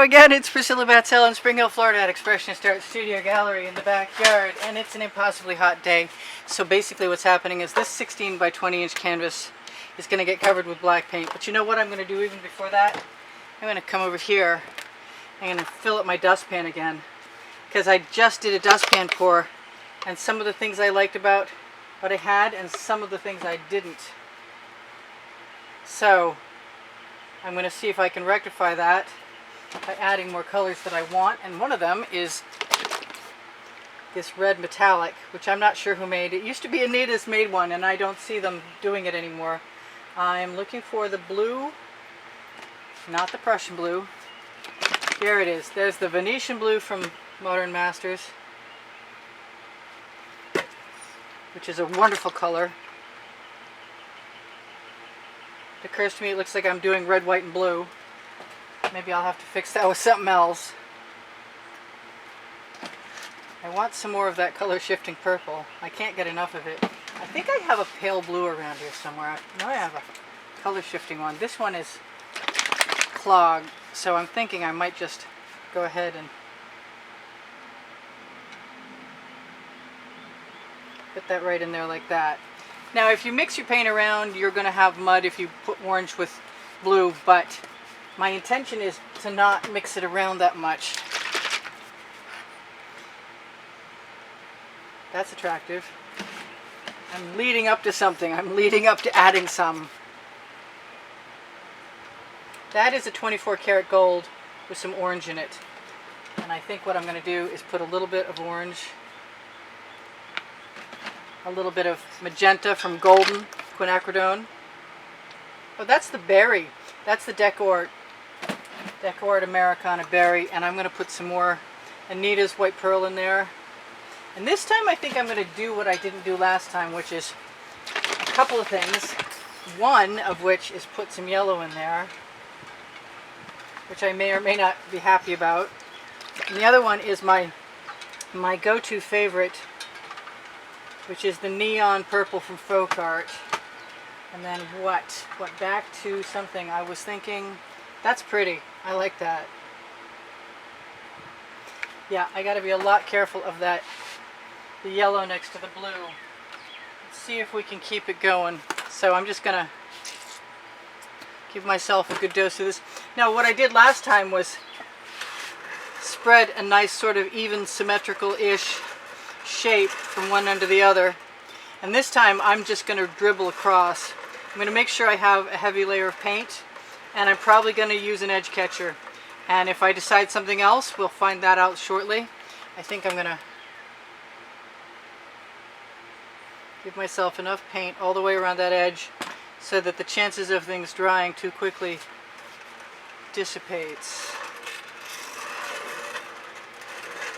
again, it's Priscilla Batzell in Spring Hill, Florida at Expressionist Art Studio Gallery in the backyard, and it's an impossibly hot day. So basically what's happening is this 16 by 20 inch canvas is going to get covered with black paint. But you know what I'm going to do even before that? I'm going to come over here. I'm going to fill up my dustpan again, because I just did a dustpan pour, and some of the things I liked about what I had and some of the things I didn't. So I'm going to see if I can rectify that by adding more colors that I want, and one of them is this red metallic, which I'm not sure who made. It used to be Anita's made one, and I don't see them doing it anymore. I'm looking for the blue, not the Prussian blue. Here it is. There's the Venetian blue from Modern Masters, which is a wonderful color. It occurs to me it looks like I'm doing red, white, and blue. Maybe I'll have to fix that with something else. I want some more of that color shifting purple. I can't get enough of it. I think I have a pale blue around here somewhere. I know I have a color shifting one. This one is clogged, so I'm thinking I might just go ahead and put that right in there like that. Now if you mix your paint around, you're going to have mud if you put orange with blue, but my intention is to not mix it around that much. That's attractive. I'm leading up to something. I'm leading up to adding some. That is a 24 karat gold with some orange in it. And I think what I'm going to do is put a little bit of orange, a little bit of magenta from Golden Quinacridone. Oh, that's the berry. That's the Deco-Art Americana berry, and I'm going to put some more Anita's white pearl in there. And this time I think I'm going to do what I didn't do last time, which is a couple of things. One of which is put some yellow in there, which I may or may not be happy about. And the other one is my go-to favorite, which is the neon purple from Floetrol. And then what back to something I was thinking, that's pretty. I like that. Yeah, I got to be a lot careful of that, the yellow next to the blue. Let's see if we can keep it going. So I'm just going to give myself a good dose of this. Now what I did last time was spread a nice sort of even symmetrical-ish shape from one end to the other. And this time I'm just going to dribble across. I'm going to make sure I have a heavy layer of paint, and I'm probably going to use an edge catcher. And if I decide something else, we'll find that out shortly. I think I'm going to give myself enough paint all the way around that edge so that the chances of things drying too quickly dissipates.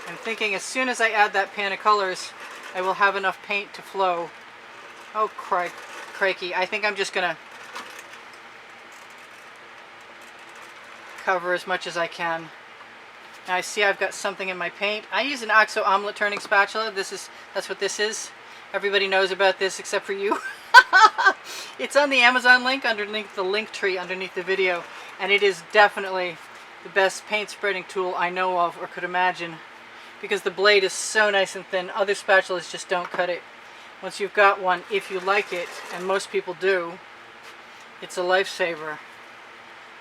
I'm thinking as soon as I add that pan of colors, I will have enough paint to flow. Oh, crikey. I think I'm just going to cover as much as I can. Now I see I've got something in my paint. I use an OXO omelet turning spatula. That's what this is. Everybody knows about this except for you. It's on the Amazon link underneath the link tree underneath the video, and it is definitely the best paint spreading tool I know of or could imagine, because the blade is so nice and thin. Other spatulas just don't cut it. Once you've got one, if you like it, and most people do, it's a lifesaver.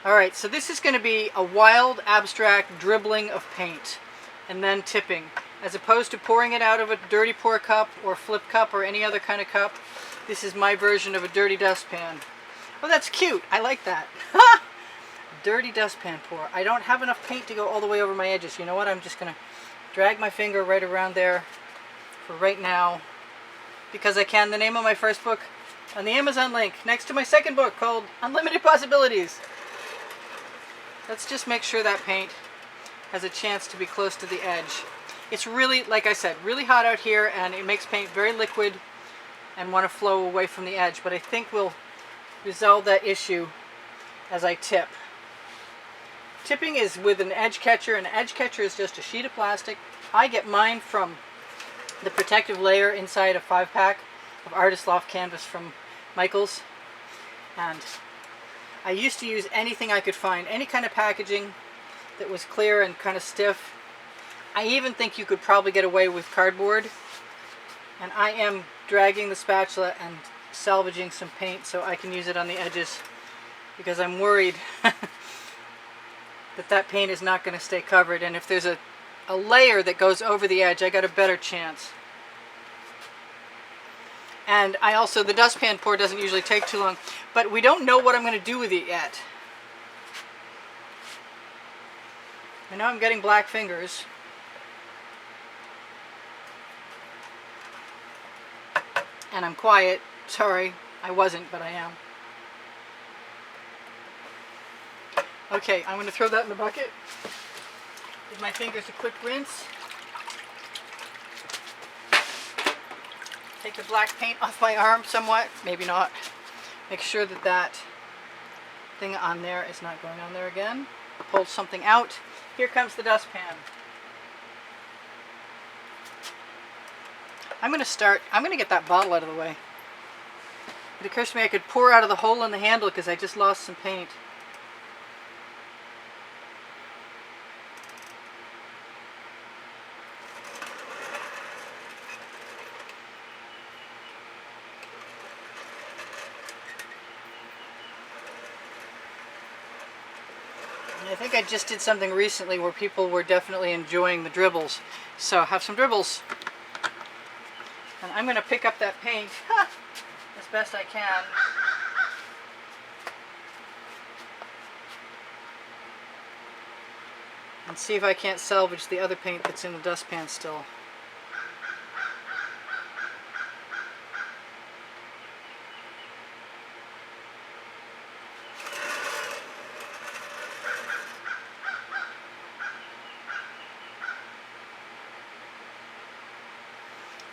Alright, so this is going to be a wild, abstract dribbling of paint and then tipping. As opposed to pouring it out of a dirty pour cup or flip cup or any other kind of cup, this is my version of a dirty dustpan. Oh, that's cute. I like that. Dirty dustpan pour. I don't have enough paint to go all the way over my edges. You know what? I'm just going to drag my finger right around there for right now, because I can. The name of my first book on the Amazon link next to my second book called Unlimited Possibilities. Let's just make sure that paint has a chance to be close to the edge. It's really, like I said, really hot out here, and it makes paint very liquid and want to flow away from the edge, but I think we'll resolve that issue as I tip. Tipping is with an edge catcher. An edge catcher is just a sheet of plastic. I get mine from the protective layer inside a 5-pack of Artist Loft canvas from Michaels, and I used to use anything I could find, any kind of packaging, that was clear and kind of stiff. I even think you could probably get away with cardboard. And I am dragging the spatula and salvaging some paint so I can use it on the edges, because I'm worried that paint is not going to stay covered. And if there's a layer that goes over the edge, I got a better chance. And I also, the dustpan pour doesn't usually take too long, but we don't know what I'm going to do with it yet. I know I'm getting black fingers. And I'm quiet. Sorry, I wasn't, but I am. Okay, I'm going to throw that in the bucket. Give my fingers a quick rinse. Take the black paint off my arm somewhat. Maybe not. Make sure that that thing on there is not going on there again. Pull something out. Here comes the dustpan. I'm going to get that bottle out of the way. It occurs to me I could pour out of the hole in the handle because I just lost some paint. And I think I just did something recently where people were definitely enjoying the dribbles. So have some dribbles. And I'm going to pick up that paint as best I can. And see if I can't salvage the other paint that's in the dustpan still.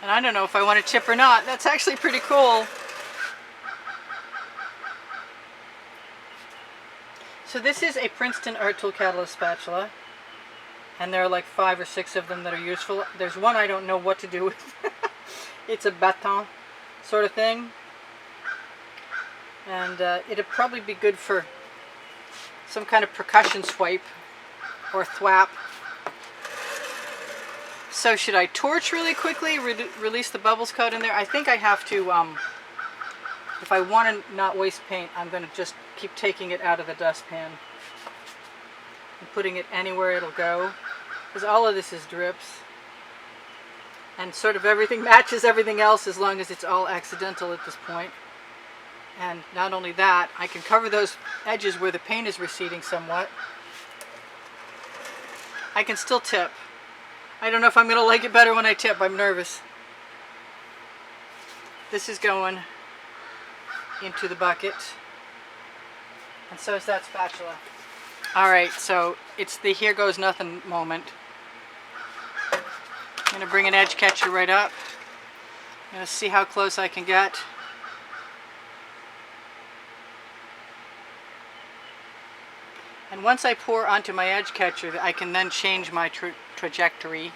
And I don't know if I want to chip or not. That's actually pretty cool. So this is a Princeton Art Tool Catalyst spatula. And there are like 5 or 6 of them that are useful. There's one I don't know what to do with. It's a baton sort of thing. And it'd probably be good for some kind of percussion swipe or thwap. So should I torch really quickly, release the bubbles coat in there? I think I have to, if I want to not waste paint, I'm going to just keep taking it out of the dustpan and putting it anywhere it'll go, because all of this is drips. And sort of everything matches everything else as long as it's all accidental at this point. And not only that, I can cover those edges where the paint is receding somewhat. I can still tip. I don't know if I'm going to like it better when I tip. I'm nervous. This is going into the bucket. And so is that spatula. Alright, so it's the here goes nothing moment. I'm going to bring an edge catcher right up. I'm going to see how close I can get. And once I pour onto my edge catcher, I can then change my trajectory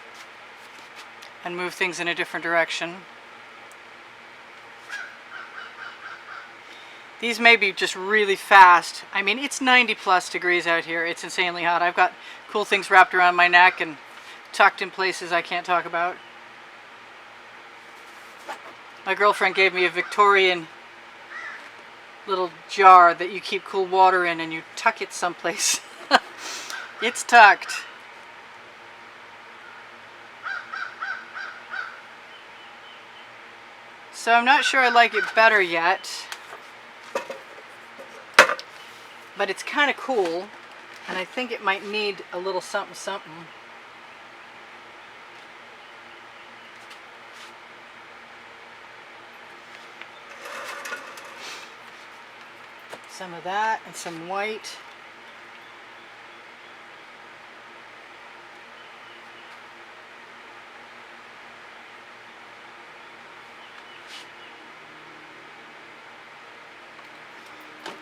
and move things in a different direction. These may be just really fast. I mean, it's 90 plus degrees out here. It's insanely hot. I've got cool things wrapped around my neck and tucked in places I can't talk about. My girlfriend gave me a Victorian little jar that you keep cool water in, and you tuck it someplace. It's tucked. So I'm not sure I like it better yet, but it's kind of cool, and I think it might need a little something something. Some of that and some white.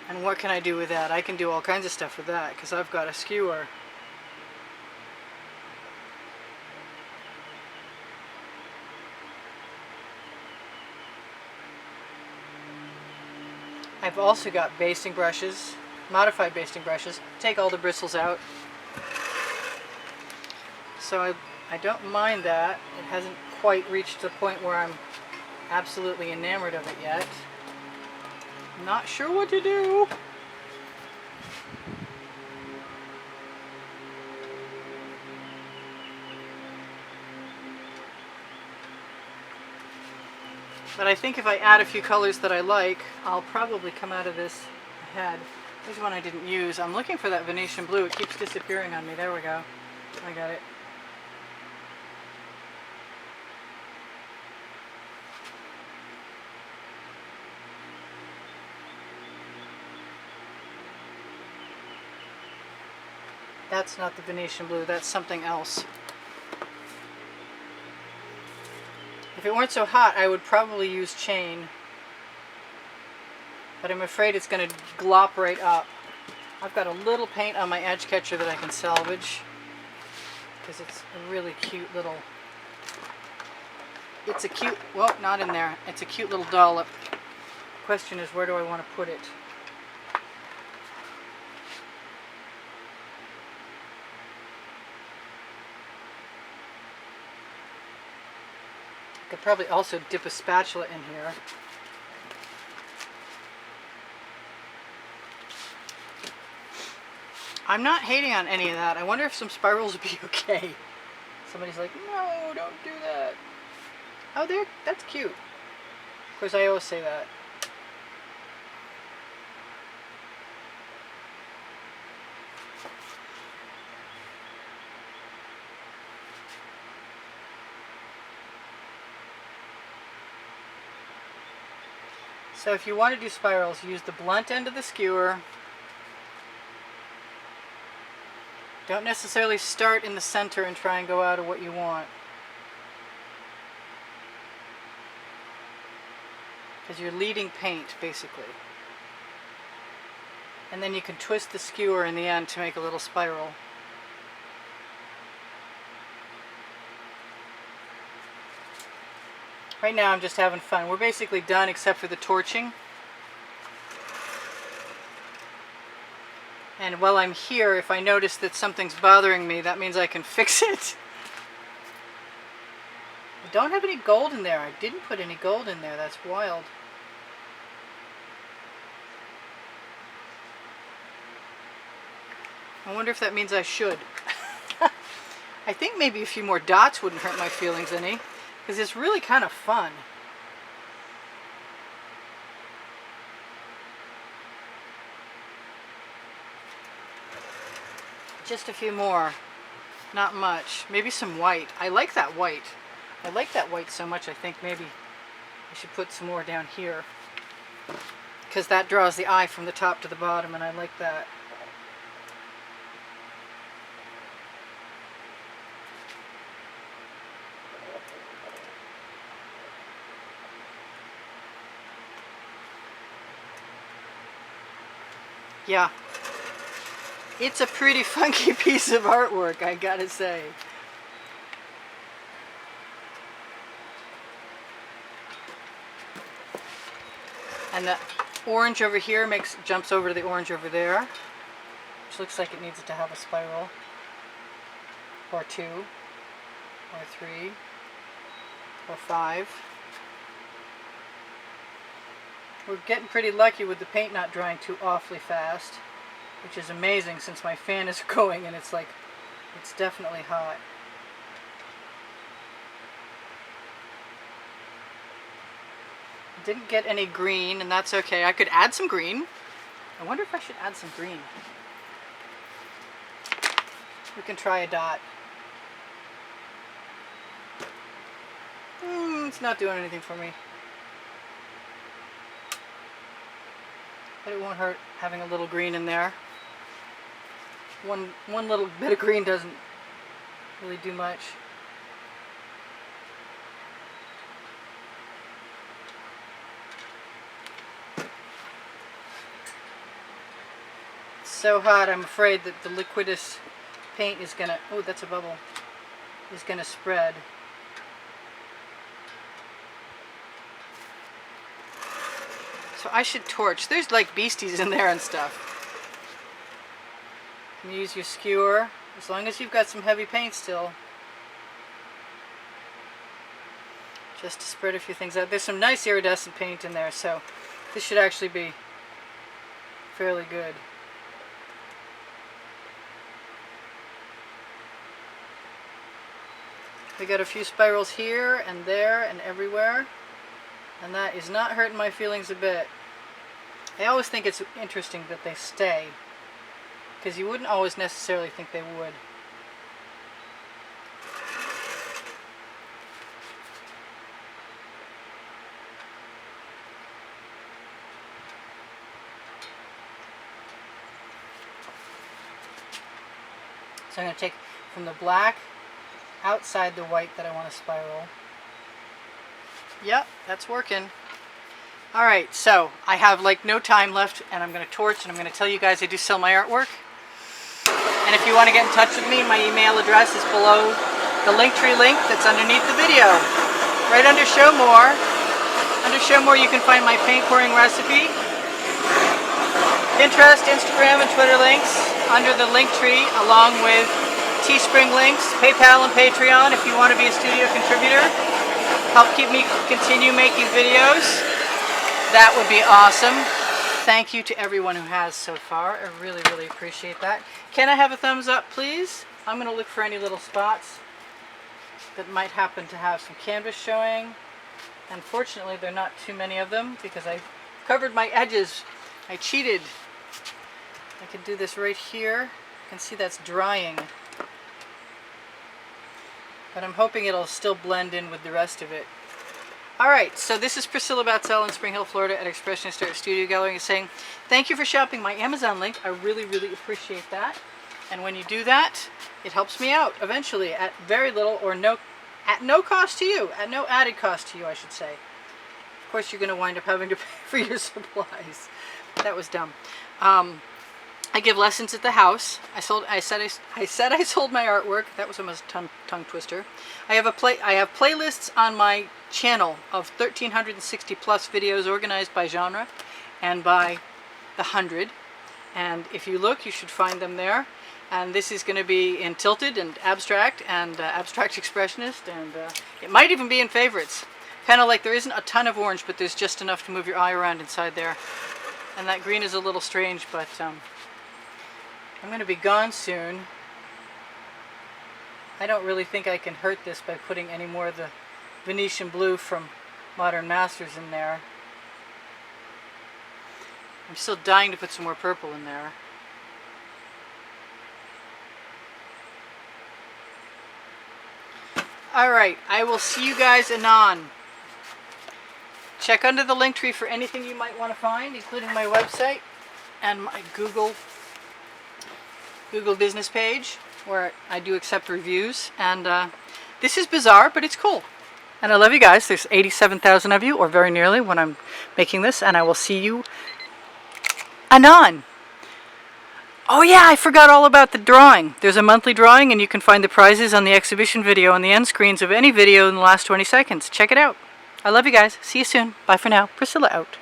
And what can I do with that? I can do all kinds of stuff with that because I've got a skewer. I've also got basting brushes, modified basting brushes. Take all the bristles out. so I don't mind that. It hasn't quite reached the point where I'm absolutely enamored of it yet. Not sure what to do. But I think if I add a few colors that I like, I'll probably come out of this ahead. Here's one I didn't use. I'm looking for that Venetian blue. It keeps disappearing on me. There we go. I got it. That's not the Venetian blue. That's something else. If it weren't so hot, I would probably use chain. But I'm afraid it's going to glop right up. I've got a little paint on my edge catcher that I can salvage. Because it's a really cute little... It's a cute... Well, not in there. It's a cute little dollop. The question is, where do I want to put it? I could probably also dip a spatula in here. I'm not hating on any of that. I wonder if some spirals would be okay. Somebody's like, no, don't do that. Oh, there, that's cute. Of course, I always say that. So if you want to do spirals, use the blunt end of the skewer. Don't necessarily start in the center and try and go out of what you want. Because you're leading paint, basically. And then you can twist the skewer in the end to make a little spiral. Right now I'm just having fun. We're basically done except for the torching. And while I'm here, if I notice that something's bothering me, that means I can fix it. I don't have any gold in there. I didn't put any gold in there. That's wild. I wonder if that means I should. I think maybe a few more dots wouldn't hurt my feelings any. Because it's really kind of fun. Just a few more. Not much. Maybe some white. I like that white. I like that white so much I think maybe I should put some more down here. Because that draws the eye from the top to the bottom and I like that. Yeah, it's a pretty funky piece of artwork, I gotta say. And the orange over here jumps over to the orange over there, which looks like it needs to have a spiral, or 2, or 3, or 5. We're getting pretty lucky with the paint not drying too awfully fast, which is amazing since my fan is going and it's definitely hot. Didn't get any green, and that's okay. I could add some green. I wonder if I should add some green. We can try a dot. It's not doing anything for me. But it won't hurt having a little green in there. One little bit of green doesn't really do much. It's so hot, I'm afraid that the liquidous paint is gonna, oh, that's a bubble, is gonna spread. So I should torch. There's like beasties in there and stuff. You use your skewer, as long as you've got some heavy paint still. just to spread a few things out. There's some nice iridescent paint in there, so this should actually be fairly good. We got a few spirals here and there and everywhere, and that is not hurting my feelings a bit. I always think it's interesting that they stay, because you wouldn't always necessarily think they would. So I'm going to take from the black outside the white that I want to spiral. Yep, that's working. Alright, so I have like no time left, and I'm going to torch, and I'm going to tell you guys I do sell my artwork. And if you want to get in touch with me, my email address is below the Linktree link that's underneath the video. Right under Show More. Under Show More you can find my paint pouring recipe, Pinterest, Instagram, and Twitter links under the Linktree, along with Teespring links, PayPal, and Patreon if you want to be a studio contributor. Help keep me continue making videos. That would be awesome. Thank you to everyone who has so far. I really, really appreciate that. Can I have a thumbs up, please? I'm going to look for any little spots that might happen to have some canvas showing. Unfortunately, there are not too many of them because I covered my edges. I cheated. I can do this right here. You can see that's drying. But I'm hoping it'll still blend in with the rest of it. Alright, so this is Priscilla Batzell in Spring Hill, Florida at Expressionist Art Studio Gallery saying thank you for shopping my Amazon link. I really, really appreciate that. And when you do that, it helps me out eventually at very little or no cost to you. At no added cost to you, I should say. Of course, you're going to wind up having to pay for your supplies. That was dumb. I give lessons at the house. I said I sold my artwork. That was almost a tongue twister. I have playlists on my channel of 1,360 plus videos organized by genre and by the 100. And if you look, you should find them there. And this is going to be in Tilted and Abstract and Abstract Expressionist, and it might even be in Favorites. Kind of like there isn't a ton of orange, but there's just enough to move your eye around inside there. And that green is a little strange, but I'm going to be gone soon. I don't really think I can hurt this by putting any more of the Venetian blue from Modern Masters in there. I'm still dying to put some more purple in there. Alright, I will see you guys anon. Check under the link tree for anything you might want to find, including my website and my Google business page, where I do accept reviews. And this is bizarre, but it's cool. And I love you guys. There's 87,000 of you, or very nearly, when I'm making this, and I will see you anon. Oh yeah, I forgot all about the drawing. There's a monthly drawing, and you can find the prizes on the exhibition video on the end screens of any video in the last 20 seconds. Check it out. I love you guys. See you soon. Bye for now. Priscilla out.